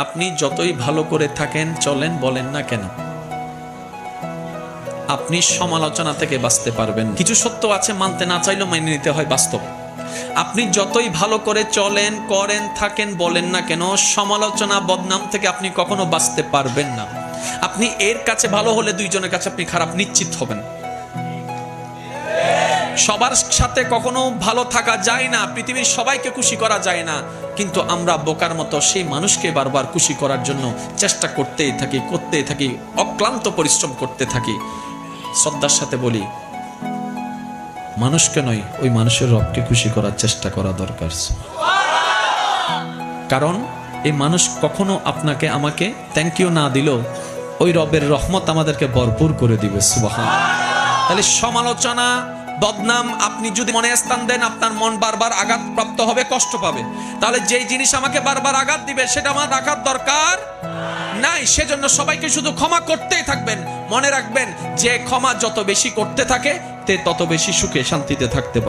আপনি যতই ভালো করে থাকেন, চলেন, বলেন না কেন, আপনি সমালোচনা থেকে বাঁচতে পারবেন। কিছু সত্য আছে, মানতে না চাইলেও মেনে নিতে হয়, বাস্তব। আপনি যতই ভালো করে চলেন, করেন, থাকেন, বলেন না কেন, সমালোচনা, বদনাম থেকে আপনি কখনো বাঁচতে পারবেন না। আপনি এর কাছে ভালো হলে দুইজনের কাছে আপনি খারাপ নিশ্চিত হবেন। সবার সাথে কখনো ভালো থাকা যায় না, পৃথিবীর সবাইকে খুশি করা যায় না, কিন্তু আমরা বোকার মতো সেই মানুষকে বারবার খুশি করার জন্য চেষ্টা করতেই থাকি, অক্লান্ত পরিশ্রম করতে থাকি। শ্রদ্ধার সাথে বলি, মানুষকে নয়, ওই মানুষের রবকে খুশি করার চেষ্টা করা দরকার। কারণ এই মানুষ কখনো আপনাকে আমাকে থ্যাংক ইউ না দিল, ওই রবের রহমত আমাদেরকে ভরপুর করে দিবে। সুবহানাল্লাহ। তাহলে সমালোচনা, বদনাম আপনি যদি মনে স্থান দেন, আপনার মন বারবার আঘাতপ্রাপ্ত হবে, কষ্ট পাবে। তাহলে যেই জিনিস আমাকে বারবার আঘাত দিবে সেটা আমার রাখার দরকার নাই। সেজন্য সবাইকে শুধু ক্ষমা করতেই থাকবেন। মনে রাখবেন, যে ক্ষমা যত বেশি করতে থাকে, তে তত বেশি সুখে শান্তিতে থাকতে পারে।